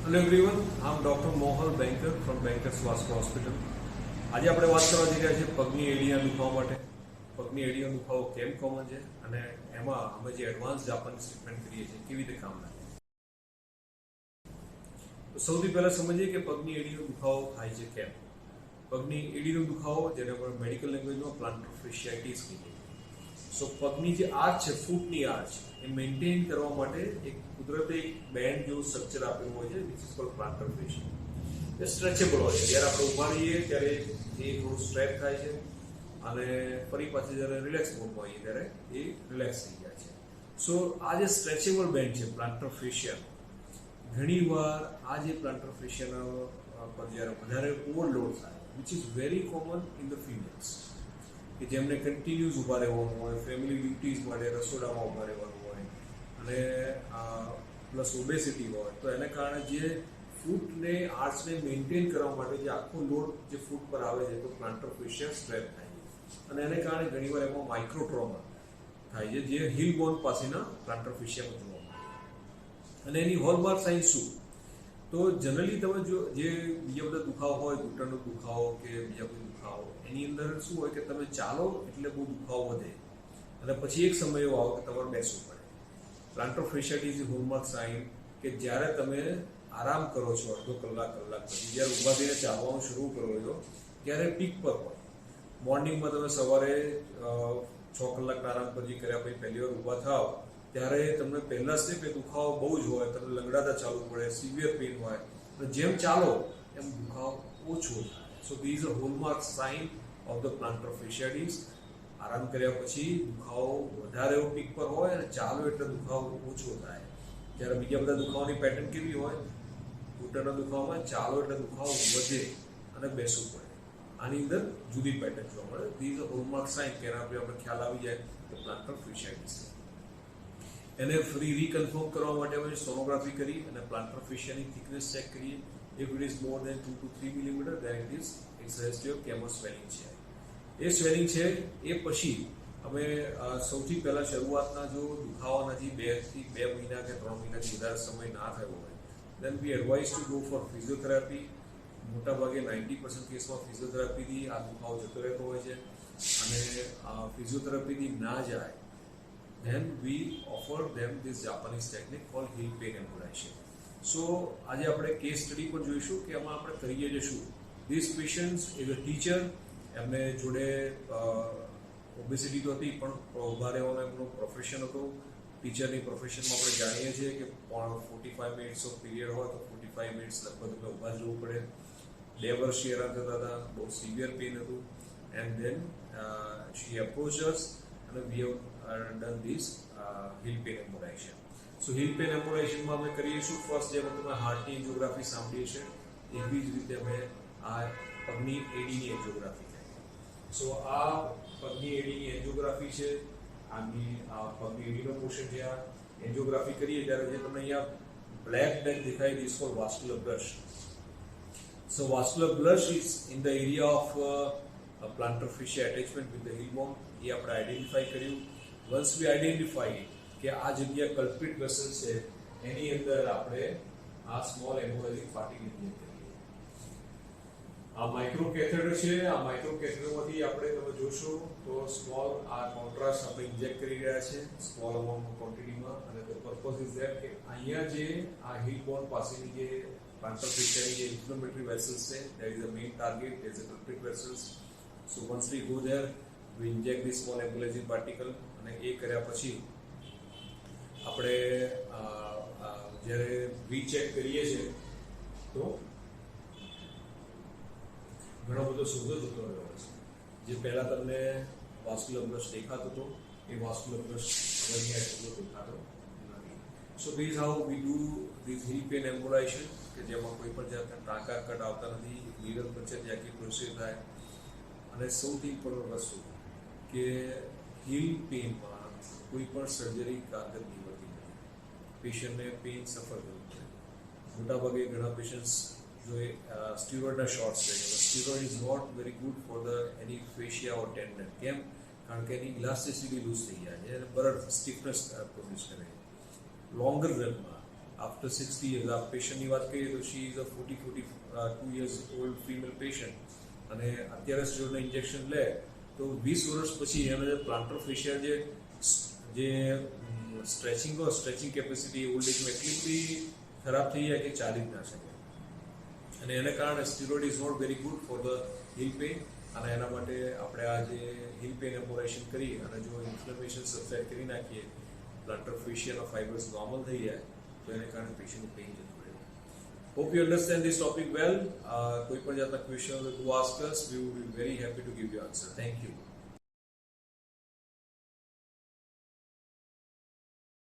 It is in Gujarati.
Hello everyone, I'm doctor Mohal Banker from Bankers vascular hospital. આજે આપણે વાત કરવા જઈ રહ્યા છીએ પગની એડીના દુખાવા માટે. પગની એડીનો દુખાવો કેમ કોમન છે અને એમાં અમે જે એડવાન્સ જાપાનીઝ ટ્રીટમેન્ટ કરીએ છીએ કેવી રીતે કામ લાગે. તો સૌથી પહેલા સમજીએ કે પગની એડીનો દુખાવો થાય છે કેમ. પગની એડીનો દુખાવો, જેને આપણે મેડિકલ લેંગ્વેજમાં પ્લાન્ટર ફેશિયાઇટિસ કહીએ. સો પગની જે આર્ચ છે, ફૂટની આર્ચ, એ મેન્ટેન કરવા માટે એક કુદરતી બેન્ડ જેવું સ્ટ્રક્ચર આપેલું હોય છે, which is called plantar fascia. એ સ્ટ્રેચેબલ હોય છે. જ્યારે આપણે ઉભા રહીએ ત્યારે એ થોડું સ્ટ્રેચ થાય છે અને ફરી પાછી જ્યારે રિલેક્સ મોડમાં આવીએ ત્યારે એ રિલેક્સ થઈ જાય છે. સો આ જે સ્ટ્રેચેબલ બેન્ડ છે પ્લાન્ટર ફેશિયા, ઘણીવાર આ જે પ્લાન્ટર ફેશિયાના પર જ્યારે વધારે ઓવરલોડ થાય, which is very common in the females, કે જેમને કન્ટિન્યુઅસ ઊભા રહેવાનું હોય, ફેમિલી ડ્યુટીઝ માટે રસોડામાં ઊભા રહેવાનું હોય અને પ્લસ ઓબેસિટી હોય, તો એને કારણે જે ફૂટને આર્ચને મેન્ટેન કરવા માટે જે આખો લોડ જે ફૂટ પર આવે છે, તો પ્લાન્ટર ફેશિયા સ્ટ્રેચ થાય છે અને એને કારણે ઘણીવાર એમાં માઇક્રો ટ્રોમા થાય છે, જે હિલ બોન પાસેના પ્લાન્ટર ફેશિયામાં જોવા મળે. અને એની હોલમાર્ક સાઇન શું? તો જનરલી તમે જો જે બીજા બધા દુખાવો હોય, ઘૂંટણનો દુખાવો કે બીજા કોઈ દુખાવો, એની અંદર શું હોય કે તમે ચાલો એટલે બહુ દુખાવો વધે અને પછી એક સમય એવો આવે કે તમારે બેસવું પડે. પ્લાન્ટર ફેશિયાઇટિસ હોલમાર્ક સાઇન કે જ્યારે તમે આરામ કરો છો અડધો કલાક પછી, જ્યારે ઊભા થઈને ચાલવાનું શરૂ કરો છો ત્યારે પીક પર હોય. મોર્નિંગમાં તમે સવારે 6 કલાકના આરામ પછી કર્યા પછી પહેલી વાર ઊભા થાવ ત્યારે તમને પહેલા સ્ટેપ એ દુખાવો બહુ જ હોય, તમને લંગડાતા ચાલવું પડે, સિવિયર પેઇન હોય, અને જેમ ચાલો એમ દુખાવો ઓછો થાય. So this a hallmark sign of the plantar fasciitis. આરામ કર્યા પછી દુખાવો વધારે એવો પીક પર હોય અને ચાલો એટલે દુખાવો ઓછો થાય. જ્યારે બીજા બધા દુખાવાની પેટર્ન કેવી હોય, ઘૂંટણના દુખાવામાં ચાલો એટલે દુખાવો વધે અને બેસવું પડે. આની અંદર જુદી પેટર્ન જોવા મળે. ધીઝ અ હોલમાર્ક સાઇન કે એના પર આપણે ખ્યાલ આવી જાય કે પ્લાન્ટર ફેશિયાઇટિસ. એને ફરી રીકન્ફર્મ કરવા માટે અમે સોનોગ્રાફી કરી અને પ્લાન્ટર ફેશિયાની થિકનેસ ચેક કરીએ. If it is more than 2 to 3 millimetre, then it is exhaustive કેમો સ્વેલિંગ છે. એ સ્વેલિંગ છે એ પછી અમે સૌથી પહેલા શરૂઆતના જો દુખાવાના 2 થી 2 મહિના કે 3 મહિનાથી વધારે સમય ના થયો હોય, then we advise to go for physiotherapy. મોટાભાગે 90% કેસમાં ફિઝિયોથેરાપીથી આ દુખાવો જતો રહેતો હોય છે અને ફિઝિયોથેરાપીથી ના જાય, then we offer them this Japanese technique called heel pain embolization. So આજે આપણે કેસ સ્ટડી પણ જોઈશું કે એમાં આપણે કરીએ જે શું. This patient is a teacher. એમને જોડે ઓબેસિટી તો હતી પણ ઊભા રહેવાનો એમનું પ્રોફેશન હતું. ટીચરની પ્રોફેશનમાં આપણે જાણીએ છીએ કે 45 મિનિટ્સ ઓફ પીરિયડ હોય તો 45 મિનિટ્સ લગભગ ઊભા જ રહેવું પડે. 2 વર્ષ હેરાન થતા હતા, બહુ સિવિયર પેઇન હતું. And then she approach us અને we have done this heel pain embolization. So heel pain એમ્બોલાઇઝેશનમાં અમે કરીશું ફર્સ્ટ, જેમ તમે હાર્ટની એન્જિયોગ્રાફી સાંભળીએ છે એવી જ રીતે અમે આ પગની એડીની એન્જિયોગ્રાફી. સો આ પગની એડીની એન્જિયોગ્રાફી છે. આની આ પગની એડીનો પોર્શન છે. આ એન્જિયોગ્રાફી કરીએ ત્યારે જે તમને અહીંયા બ્લેક ડેક દેખાય, this called vascular blush. So vascular blush is in the area of plantar fascia attachment with the heel bone. એ આપણે આઈડેન્ટિફાઈ કર્યું. વન્સ વી આઈડેન્ટિફાઈ કે આ જગ્યા કલ્પ્રિટ વેસલ છે, એની અંદર આપણે આ સ્મોલ એમ્બોલાઇઝિંગ પાર્ટિકલ ઇન્જેક્ટ કરીએ. આ માઇક્રો કેથેટર છે. આ માઇક્રો કેથેટરમાંથી આપણે તમે જોશો તો સ્મોલ આ કોન્ટ્રાસ્ટ આપણે ઇન્જેક્ટ કરી રહ્યા છે સ્મોલ અમાઉન્ટ ક્વોન્ટિટીમાં. અને ધ પર્પઝ ઇઝ ધેટ કે અહીંયા જે આ હિલ બોન પાસેની જે પ્લાન્ટર ફેશિયાની જે ઇન્ફ્લેમેટરી વેસલ્સ છે, that is the main target, that is the culprit vessels. So once we go there, we inject the small embolizing particle. અને એ કર્યા પછી આપણે જ્યારે રીચેક કરીએ છીએ તો ઘણો બધો સોજો જતો રહ્યો છે. જે પહેલાં તમને વાસ્ક્યુલર બ્લશ દેખાતો હતો એ વાસ્ક્યુલર બ્લશ હવે અહીંયા સોજો દેખાતો નથી. So this how we do this heel pain embolization, કે જેમાં કોઈ પણ જાતના ટાંકા કટ આવતા નથી, નીડલ વચ્ચે ત્યાંથી પ્રોસેસ થાય. અને સૌથી ઇમ્પોર્ટન્ટ વસ્તુ કે હિલ પેઇનમાં કોઈ પણ સર્જરી કારગર નીવડતી નથી. પેશન્ટને પેઇન સફર કરવું પડે. મોટાભાગે ઘણા પેશન્ટ્સ જો સ્ટીરોઇડના શોર્ટ્સ લે છે. Steroid is not very good for the any fascia or tendon. કેમ? કારણ કે એની ઇલાસ્ટિસિટી લૂઝ થઈ જાય છે અને બરડ સ્ટીફનેસ પ્રોડ્યુસ કરે છે. લોંગર રનમાં આફ્ટર 60 years, આ પેશન્ટની વાત કરીએ તો she is a 42 years old female patient અને અત્યારે સ્ટીરોઇડના ઇન્જેક્શન લે તો 20 વર્ષ પછી એનો જે પ્લાન્ટર ફેશિયા જે સ્ટ્રેચિંગ કેપેસિટી ઓલ્ડ એજમાં એટલી બધી ખરાબ થઈ જાય કે ચાલી જ ના શકે અને એને કારણે steroid is not very good for the heel pain અને એના માટે આપણે આ જે હીલ પેઇન એમ્બોલાઇઝેશન કરી અને જો ઇન્ફ્લેમેશન સબસાઇડ કરી નાખીએ પ્લાન્ટર ફેશિયાના ફાઇબર્સ નોર્મલ થઈ જાય તો એને કારણે પેશન્ટનું પેઇન જતું રહે. Hope you understand this topic well. કોઈ પણ જાતના question to ask us, we would be very happy to give you answer. Thank you.